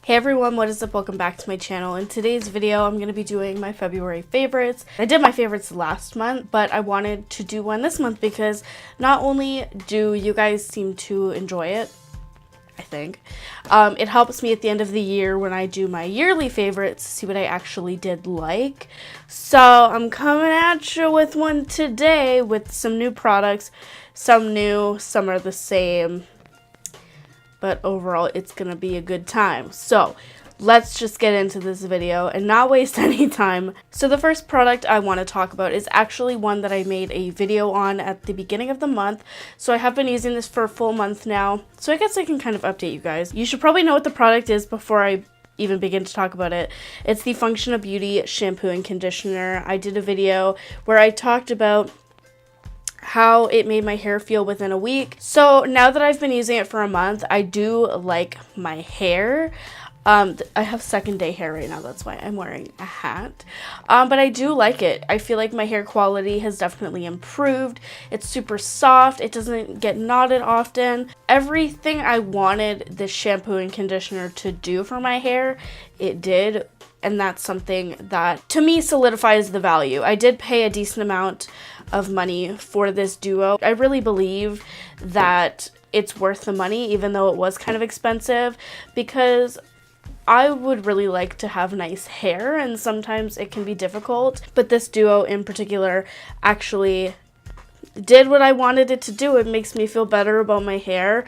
Hey everyone, what is up? Welcome back to my channel. In today's video, I'm going to be doing my February favorites. I did my favorites last month, but I wanted to do one this month because not only do you guys seem to enjoy it, I think, it helps me at the end of the year when I do my yearly favorites to see what I actually did like. So I'm coming at you with one today with some new products, some new, some are the same. But overall, it's gonna be a good time. So let's just get into this video and not waste any time. So the first product I want to talk about is actually one that I made a video on at the beginning of the month. So I have been using this for a full month now. So I guess I can kind of update you guys. You should probably know what the product is before I even begin to talk about it. It's the Function of Beauty shampoo and conditioner. I did a video where I talked about how it made my hair feel within a week. So now that I've been using it for a month, I do like my hair. I have second day hair right now, that's why I'm wearing a hat. But I do like it. I feel like my hair quality has definitely improved. It's super soft. It doesn't get knotted often. Everything I wanted this shampoo and conditioner to do for my hair, it did. And that's something that, to me, solidifies the value. I did pay a decent amount of money for this duo. I really believe that it's worth the money, even though it was kind of expensive, because I would really like to have nice hair, and sometimes it can be difficult. But this duo in particular actually did what I wanted it to do. It makes me feel better about my hair.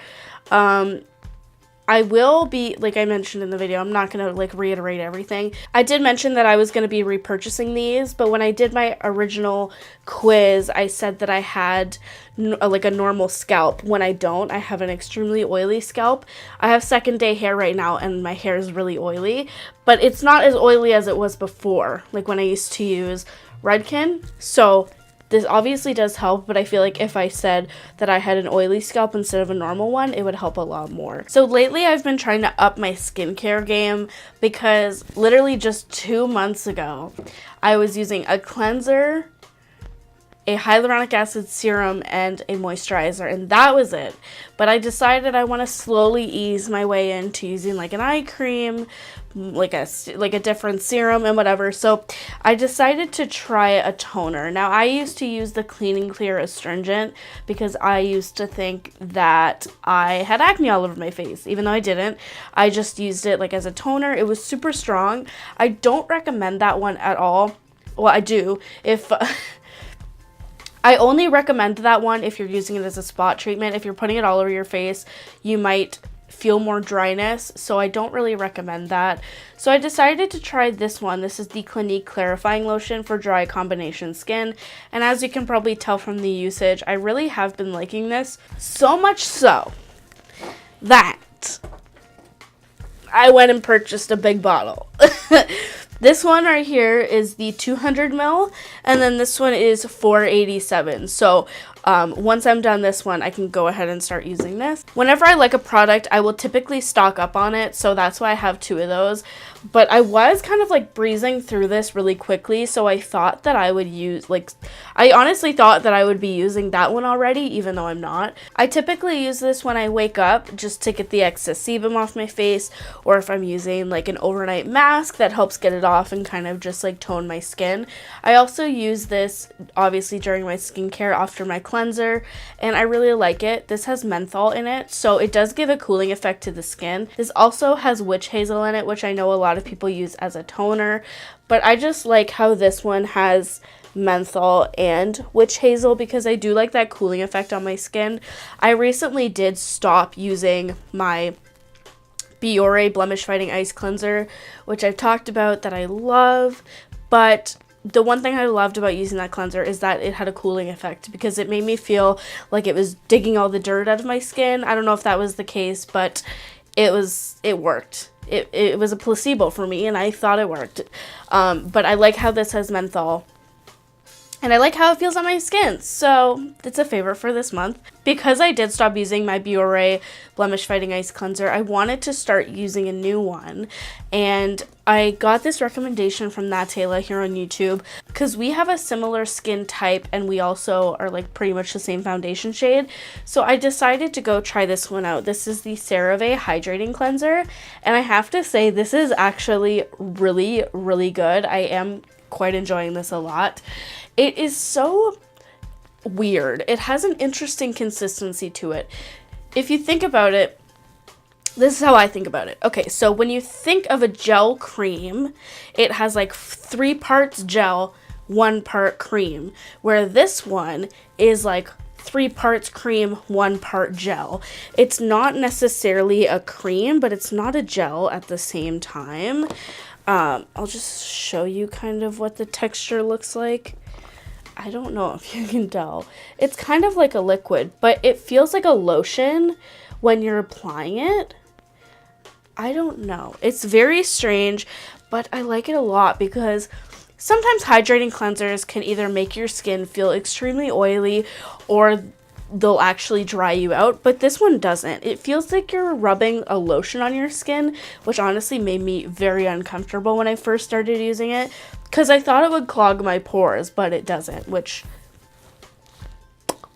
I will be, like I mentioned in the video, I'm not going to reiterate everything. I did mention that I was going to be repurchasing these, but when I did my original quiz, I said that I had a normal scalp. When I don't, I have an extremely oily scalp. I have second day hair right now and my hair is really oily, but it's not as oily as it was before, like when I used to use Redken. So this obviously does help, but I feel like if I said that I had an oily scalp instead of a normal one, it would help a lot more. So lately I've been trying to up my skincare game because literally just 2 months ago, I was using a cleanser, a hyaluronic acid serum, and a moisturizer, and that was it. But I decided I want to slowly ease my way into using like an eye cream, like a different serum and whatever. So I decided to try a toner. Now I used to use the Clean and Clear astringent because I used to think that I had acne all over my face, even though I didn't. I just used it like as a toner. It was super strong. I don't recommend that one at all. Well, I do if I only recommend that one if you're using it as a spot treatment. If you're putting it all over your face, you might feel more dryness, so I don't really recommend that. So I decided to try this one. This is the Clinique Clarifying Lotion for dry combination skin, and as you can probably tell from the usage, I really have been liking this, so much so that I went and purchased a big bottle. This one right here is the 200 ml, and then this one is 487. So once I'm done this one, I can go ahead and start using this. Whenever I like a product, I will typically stock up on it, so that's why I have 2 of those. But I was kind of breezing through this really quickly, so I thought that I would use, I honestly thought that I would be using that one already, even though I'm not. I typically use this when I wake up just to get the excess sebum off my face, or if I'm using an overnight mask that helps get it off and kind of just tone my skin. I also use this obviously during my skincare after my cleanser, and I really like it. This has menthol in it, so it does give a cooling effect to the skin. This also has witch hazel in it, which I know a lot of people use as a toner, but I just like how this one has menthol and witch hazel because I do like that cooling effect on my skin. I recently did stop using my Biore Blemish Fighting Ice Cleanser, which I've talked about that I love, but the one thing I loved about using that cleanser is that it had a cooling effect because it made me feel like it was digging all the dirt out of my skin. I don't know if that was the case, but it worked. It was a placebo for me, and I thought it worked. But I like how this has menthol and I like how it feels on my skin, so it's a favorite for this month. Because I did stop using my Biore Blemish Fighting Ice Cleanser, I wanted to start using a new one, and I got this recommendation from Natayla here on YouTube because we have a similar skin type and we also are like pretty much the same foundation shade. So I decided to go try this one out. This is the CeraVe Hydrating Cleanser, and I have to say this is actually really, really good. I am quite enjoying this a lot. It is so weird. It has an interesting consistency to it. If you think about it, this is how I think about it. Okay, so when you think of a gel cream, it has like 3 parts gel, 1 part cream, where this one is like 3 parts cream, 1 part gel. It's not necessarily a cream, but it's not a gel at the same time. I'll just show you kind of what the texture looks like. I don't know if you can tell. It's kind of like a liquid, but it feels like a lotion when you're applying it. I don't know. It's very strange, but I like it a lot because sometimes hydrating cleansers can either make your skin feel extremely oily or they'll actually dry you out, but this one doesn't. It feels like you're rubbing a lotion on your skin, which honestly made me very uncomfortable when I first started using it because I thought it would clog my pores, but it doesn't, which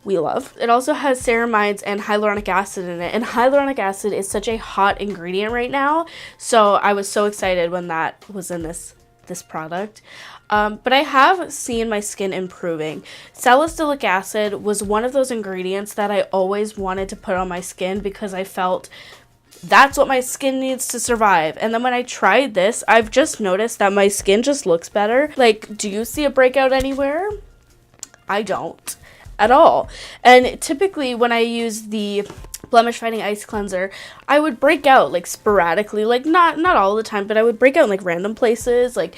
we love. It also has ceramides and hyaluronic acid in it, and hyaluronic acid is such a hot ingredient right now, so I was so excited when that was in this product. But I have seen my skin improving. Salicylic acid was one of those ingredients that I always wanted to put on my skin because I felt that's what my skin needs to survive. And then when I tried this, I've just noticed that my skin just looks better. Like, do you see a breakout anywhere? I don't at all. And typically when I use the Blemish Fighting Ice Cleanser, I would break out like sporadically, like not all the time, but I would break out in like random places. Like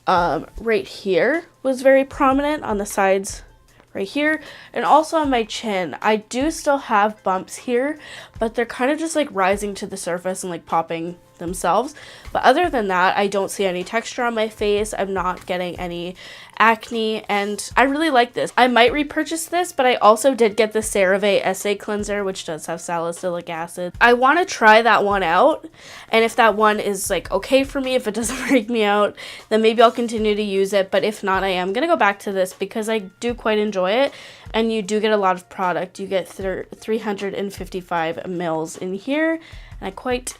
right here was very prominent on the sides right here, and also on my chin. I do still have bumps here, but they're kind of just like rising to the surface and like popping themselves. But other than that, I don't see any texture on my face. I'm not getting any acne, and I really like this. I might repurchase this, but I also did get the CeraVe Essay Cleanser, which does have salicylic acid. I want to try that one out, and if that one is like okay for me, if it doesn't freak me out, then maybe I'll continue to use it. But if not, I am gonna go back to this because I do quite enjoy it, and you do get a lot of product. You get 355 mils in here, and I quite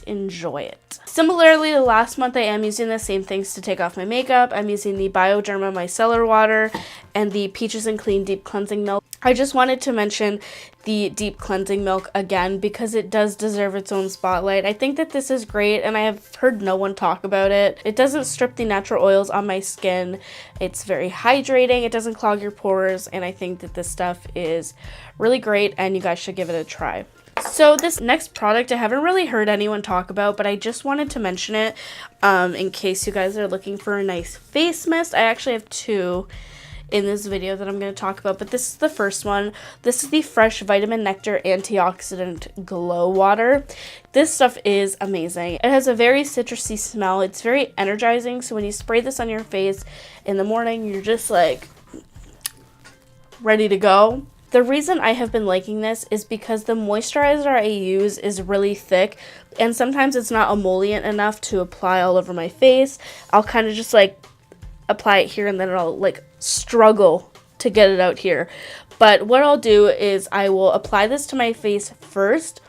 enjoy it. Similarly to last month, I am using the same things to take off my makeup. I'm using the Bioderma Micellar Water and the Peaches and Clean Deep Cleansing Milk. I just wanted to mention the Deep Cleansing Milk again because it does deserve its own spotlight. I think that this is great, and I have heard no one talk about it. It doesn't strip the natural oils on my skin. It's very hydrating. It doesn't clog your pores, and I think that this stuff is really great, and you guys should give it a try. So this next product I haven't really heard anyone talk about, but I just wanted to mention it in case you guys are looking for a nice face mist. I actually have 2 in this video that I'm going to talk about, but this is the first one. This is the Fresh Vitamin Nectar Antioxidant Glow Water. This stuff is amazing. It has a very citrusy smell. It's very energizing, so when you spray this on your face in the morning, you're just like ready to go. The reason I have been liking this is because the moisturizer I use is really thick, and sometimes it's not emollient enough to apply all over my face. I'll kind of just like apply it here, and then I'll like struggle to get it out here. But what I'll do is I will apply this to my face first,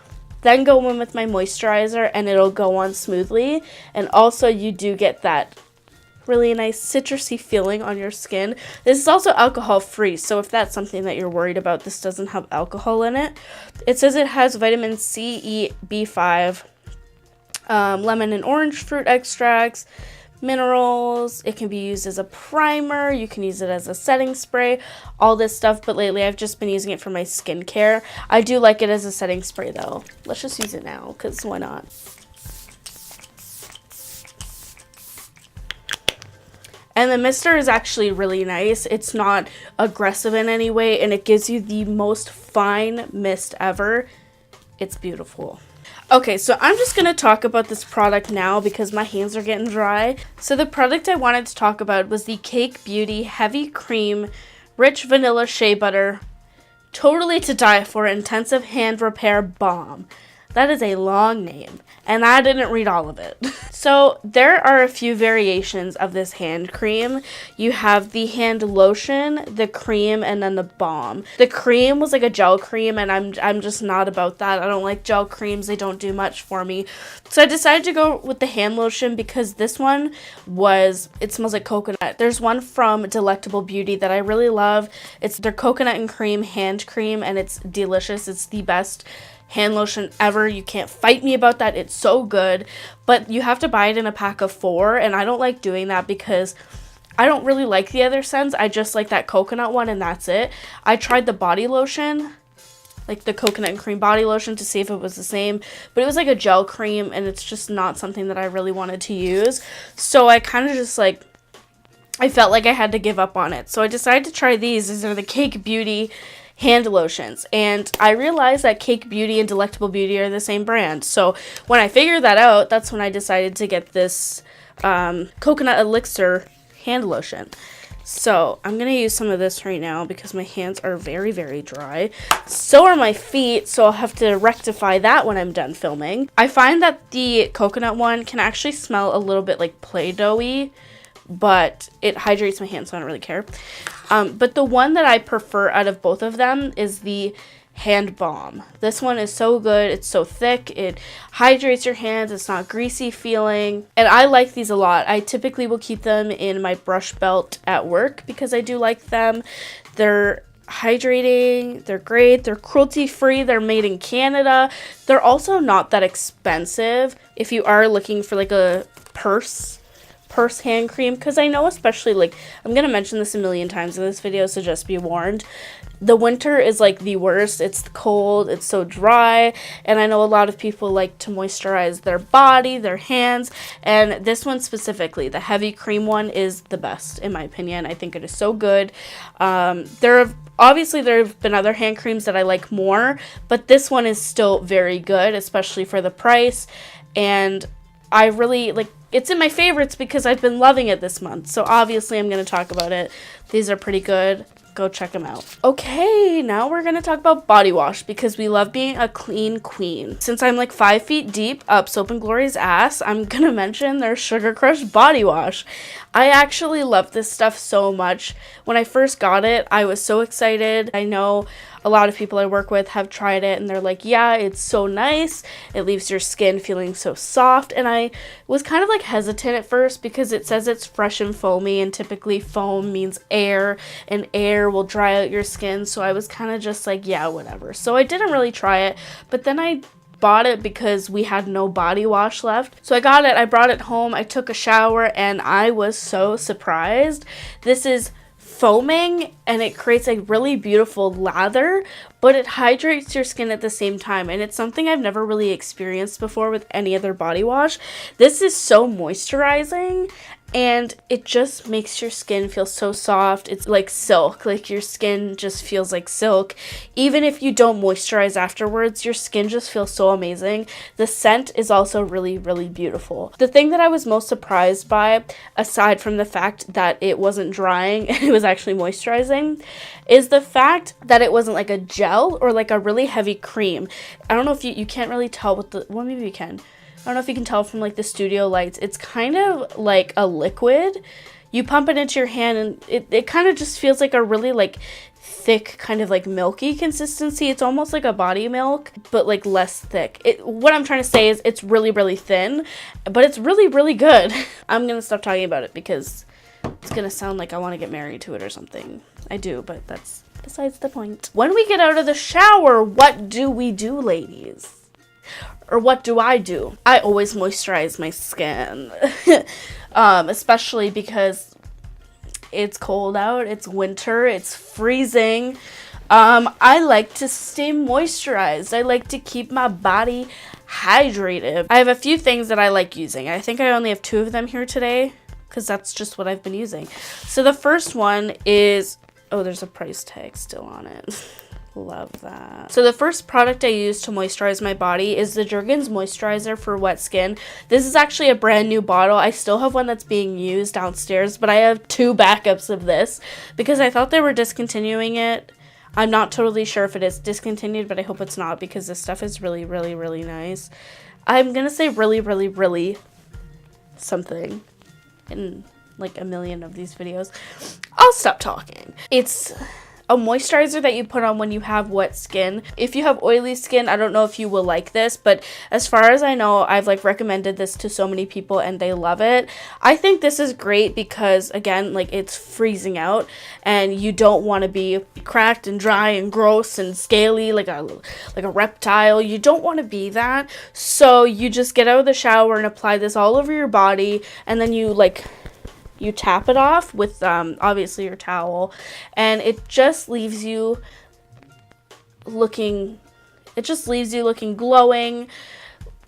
then go in with my moisturizer, and it'll go on smoothly. And also you do get that really nice citrusy feeling on your skin. This is also alcohol free, so if that's something that you're worried about, this doesn't have alcohol in it. It says it has vitamin C, E, B5, lemon and orange fruit extracts, minerals. It can be used as a primer. You can use it as a setting spray, all this stuff, but lately I've just been using it for my skincare. I do like it as a setting spray though. Let's just use it now, because why not? And the mister is actually really nice. It's not aggressive in any way, and it gives you the most fine mist ever. It's beautiful. Okay, so I'm just going to talk about this product now because my hands are getting dry. So the product I wanted to talk about was the Cake Beauty Heavy Cream Rich Vanilla Shea Butter Totally to Die For Intensive Hand Repair Balm. That is a long name, and I didn't read all of it. So there are a few variations of this hand cream. You have the hand lotion, the cream, and then the balm. The cream was like a gel cream, and I'm just not about that. I don't like gel creams. They don't do much for me. So I decided to go with the hand lotion because this one it smells like coconut. There's one from Delectable Beauty that I really love. It's their coconut and cream hand cream, and it's delicious. It's the best hand lotion ever. You can't fight me about that. It's so good, but you have to buy it in a pack of 4, and I don't like doing that because I don't really like the other scents. I just like that coconut one, and that's it. I tried the body lotion, like the coconut and cream body lotion, to see if it was the same, but it was like a gel cream, and it's just not something that I really wanted to use. So I kind of just like, I felt like I had to give up on it. So I decided to try these. These are the Cake Beauty hand lotions, and I realized that Cake Beauty and Delectable Beauty are the same brand. So when I figured that out, that's when I decided to get this coconut elixir hand lotion. So I'm gonna use some of this right now because my hands are very, very dry. So are my feet, so I'll have to rectify that when I'm done filming. I find that the coconut one can actually smell a little bit like Play-Doh-y, but it hydrates my hands, so I don't really care. But the one that I prefer out of both of them is the hand balm. This one is so good. It's so thick. It hydrates your hands. It's not greasy feeling. And I like these a lot. I typically will keep them in my brush belt at work because I do like them. They're hydrating. They're great. They're cruelty-free. They're made in Canada. They're also not that expensive if you are looking for like a purse hand cream, because I know, especially, like, I'm gonna mention this a million times in this video, so just be warned. The winter is like the worst. It's cold, it's so dry, and I know a lot of people like to moisturize their body, their hands, and this one specifically, the heavy cream one, is the best in my opinion. I think it is so good. There have been other hand creams that I like more, but this one is still very good, especially for the price, and I really like. It's in my favorites because I've been loving it this month. So obviously I'm going to talk about it. These are pretty good. Go check them out. Okay, now we're going to talk about body wash because we love being a clean queen. Since I'm like 5 feet deep up Soap and Glory's ass, I'm going to mention their Sugar Crush body wash. I actually love this stuff so much. When I first got it, I was so excited. I know a lot of people I work with have tried it and they're like, yeah, it's so nice. It leaves your skin feeling so soft. And I was kind of like hesitant at first because it says it's fresh and foamy, and typically foam means air, and air will dry out your skin. So I was kind of just like, yeah, whatever. So I didn't really try it, but then I bought it because we had no body wash left. So I got it, I brought it home, I took a shower, and I was so surprised. This is foaming and it creates a really beautiful lather, but it hydrates your skin at the same time, and it's something I've never really experienced before with any other body wash. This is so moisturizing, and it just makes your skin feel so soft. It's like silk. Like, your skin just feels like silk. Even if you don't moisturize afterwards, your skin just feels so amazing. The scent is also really, really beautiful. The thing that I was most surprised by, aside from the fact that it wasn't drying and it was actually moisturizing, is the fact that it wasn't like a gel or like a really heavy cream. I don't know if you can't really tell with the, well, maybe you can. I don't know if you can tell from like the studio lights. It's kind of like a liquid. You pump it into your hand and it kind of just feels like a really like thick, kind of like milky consistency. It's almost like a body milk, but like less thick. What I'm trying to say is it's really, really thin, but it's really, really good. I'm going to stop talking about it because it's going to sound like I want to get married to it or something. I do, but that's besides the point. When we get out of the shower, what do we do, ladies? Or what do I do? I always moisturize my skin, especially because it's cold out, it's winter, it's freezing. I like to stay moisturized. I like to keep my body hydrated. I have a few things that I like using. I think I only have 2 of them here today because that's just what I've been using. So the first one is, oh, there's a price tag still on it. Love that. So the first product I use to moisturize my body is the Jergens moisturizer for wet skin. This is actually a brand new bottle. I still have one that's being used downstairs, but I have 2 backups of this because I thought they were discontinuing it. I'm not totally sure if it is discontinued, but I hope it's not because this stuff is really, really, really nice. I'm gonna say really, really, really something in like a million of these videos. I'll stop talking. It's a moisturizer that you put on when you have wet skin. If you have oily skin, I don't know if you will like this, but as far as I know, I've like recommended this to so many people and they love it. I think this is great because again, like it's freezing out and you don't want to be cracked and dry and gross and scaly like a reptile. You don't want to be that. So you just get out of the shower and apply this all over your body, and then you tap it off with obviously your towel, and it just leaves you looking glowing,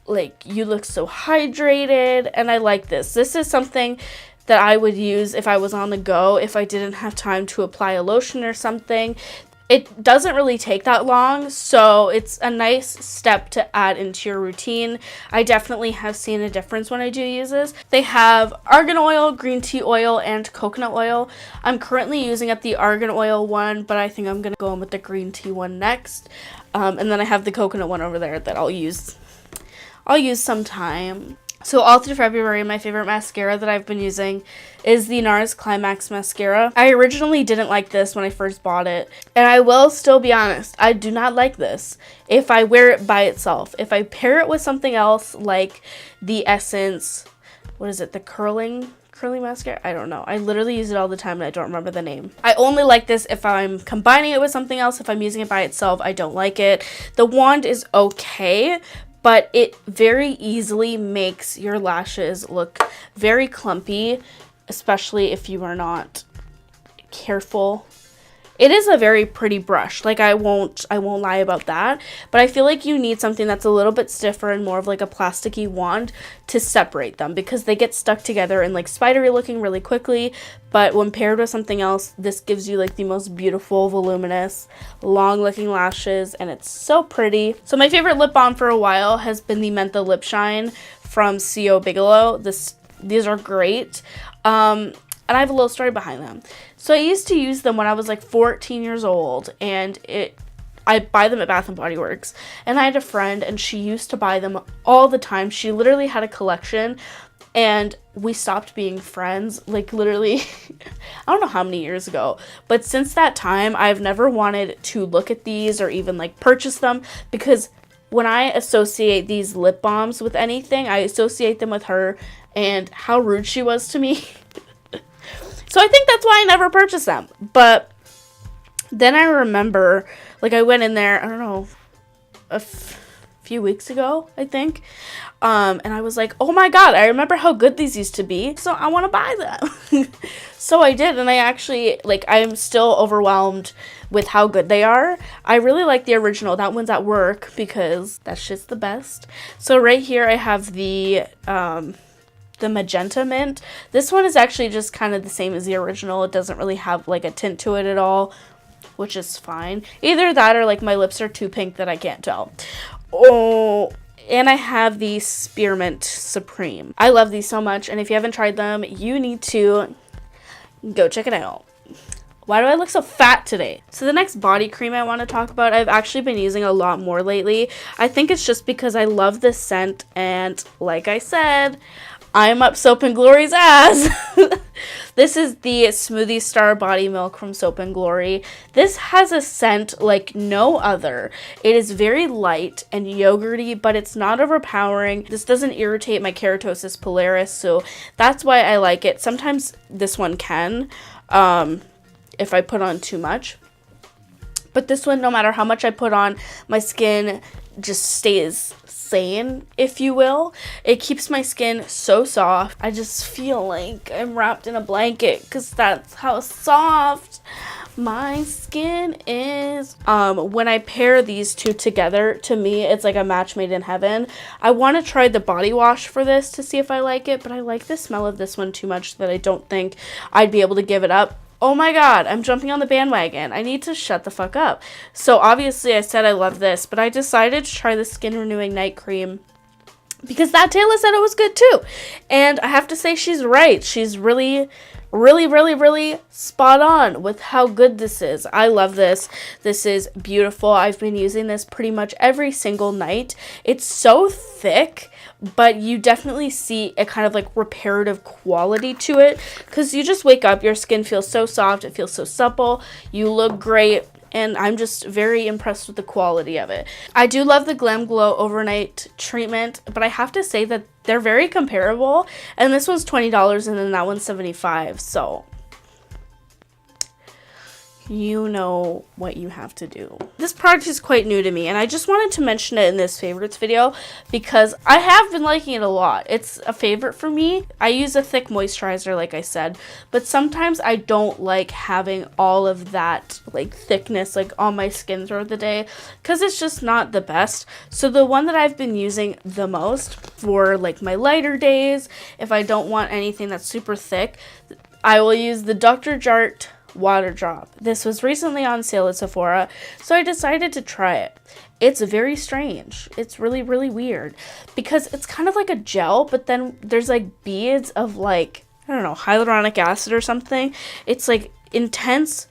like you look so hydrated. And I like this. This is something that I would use if I was on the go, if I didn't have time to apply a lotion or something. It doesn't really take that long, so it's a nice step to add into your routine. I definitely have seen a difference when I do use this. They have argan oil, green tea oil, and coconut oil. I'm currently using up the argan oil one, but I think I'm going to go in with the green tea one next. And then I have the coconut one over there that I'll use sometime. So all through February, my favorite mascara that I've been using is the NARS Climax mascara. I originally didn't like this when I first bought it, and I will still be honest, I do not like this if I wear it by itself. If I pair it with something else like the Essence, what is it, the curling mascara? I don't know. I literally use it all the time and I don't remember the name. I only like this if I'm combining it with something else. If I'm using it by itself, I don't like it. The wand is okay, but it very easily makes your lashes look very clumpy, especially if you are not careful. It is a very pretty brush, like I won't lie about that, but I feel like you need something that's a little bit stiffer and more of like a plasticky wand to separate them, because they get stuck together and like spidery looking really quickly. But when paired with something else, this gives you like the most beautiful, voluminous, long looking lashes, and it's so pretty. So my favorite lip balm for a while has been the Mentha Lipshine from Bigelow. These are great. And I have a little story behind them. So I used to use them when I was like 14 years old, and I buy them at Bath & Body Works. And I had a friend, and she used to buy them all the time. She literally had a collection, and we stopped being friends, like literally, I don't know how many years ago. But since that time, I've never wanted to look at these or even like purchase them, because when I associate these lip balms with anything, I associate them with her and how rude she was to me. So I think that's why I never purchased them. But then I remember, like I went in there, I don't know, a few weeks ago, I think. And I was like, oh my God, I remember how good these used to be. So I want to buy them. So I did. And I actually, like, I'm still overwhelmed with how good they are. I really like the original. That one's at work because that shit's the best. So right here I have the magenta mint. This one is actually just kind of the same as the original. It doesn't really have like a tint to it at all, which is fine. Either that or like my lips are too pink that I can't tell. Oh, and I have the Spearmint Supreme. I love these so much, and if you haven't tried them, you need to go check it out. Why do I look so fat today? So the next body cream I want to talk about, I've actually been using a lot more lately. I think it's just because I love this scent, and like I said, I'm up Soap & Glory's ass. This is the Smoothie Star Body Milk from Soap & Glory. This has a scent like no other. It is very light and yogurty, but it's not overpowering. This doesn't irritate my keratosis pilaris, so that's why I like it. Sometimes this one can, if I put on too much. But this one, no matter how much I put on, my skin just stays sane, if you will. It keeps my skin so soft. I just feel like I'm wrapped in a blanket because that's how soft my skin is. When I pair these two together, to me, it's like a match made in heaven. I want to try the body wash for this to see if I like it, but I like the smell of this one too much that I don't think I'd be able to give it up. oh my god, I'm jumping on the bandwagon. I need to shut the fuck up. So obviously I said I love this, but I decided to try the Skin Renewing Night Cream because that Taylor said it was good too. And I have to say she's right. She's really spot on with how good this is. I love this. This is beautiful. I've been using this pretty much every single night. It's so thick, but you definitely see a kind of like reparative quality to it because you just wake up, your skin feels so soft, it feels so supple, you look great, and I'm just very impressed with the quality of it. I do love the Glam Glow Overnight Treatment, but I have to say that they're very comparable, and this one's $20 and then that one's $75, so you know what you have to do. This product is quite new to me, and I just wanted to mention it in this favorites video because I have been liking it a lot. It's a favorite for me. I use a thick moisturizer, like I said, but sometimes I don't like having all of that like thickness like on my skin throughout the day because it's just not the best. So the one that I've been using the most for like my lighter days, if I don't want anything that's super thick, I will use the Dr. Jart water drop. This was recently on sale at Sephora, so I decided to try it. It's very strange. It's really weird because it's kind of like a gel, but then there's like beads of like, I don't know, hyaluronic acid or something. It's like intense,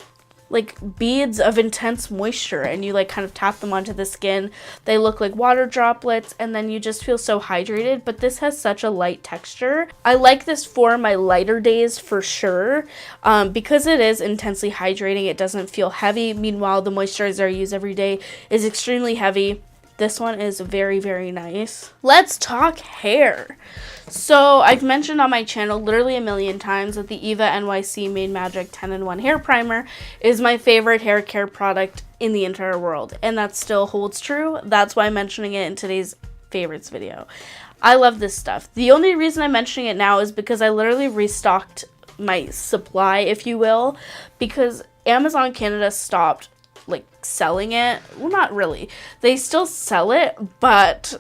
like beads of intense moisture, and you like kind of tap them onto the skin. They look like water droplets, and then you just feel so hydrated, but this has such a light texture. I like this for my lighter days for sure, because it is intensely hydrating. It doesn't feel heavy. Meanwhile, the moisturizer I use every day is extremely heavy. This one is very nice. Let's talk hair. So I've mentioned on my channel literally a million times that the Eva NYC Made Magic 10-in-1 hair primer is my favorite hair care product in the entire world, and that still holds true. That's why I'm mentioning it in today's favorites video. I love this stuff. The only reason I'm mentioning it now is because I literally restocked my supply, if you will, because Amazon Canada stopped like selling it. Well, not really. They still sell it, but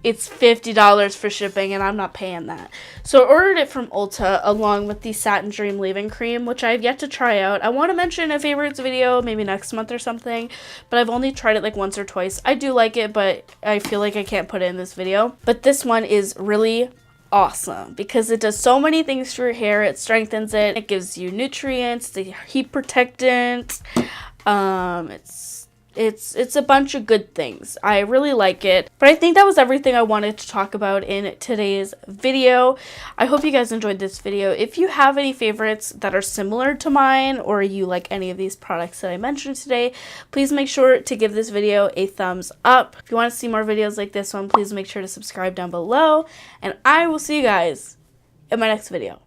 it's $50 for shipping, and I'm not paying that. So I ordered it from Ulta along with the Satin Dream Leave-In Cream, which I have yet to try out. I want to mention in a favorites video maybe next month or something, but I've only tried it like once or twice. I do like it, but I feel like I can't put it in this video. But this one is really awesome because it does so many things for your hair. It strengthens it. It gives you nutrients, the heat protectant. It's a bunch of good things. I really like it. But I think that was everything I wanted to talk about in today's video. I hope you guys enjoyed this video. If you have any favorites that are similar to mine, or you like any of these products that I mentioned today, please make sure to give this video a thumbs up. If you want to see more videos like this one, please make sure to subscribe down below. And I will see you guys in my next video.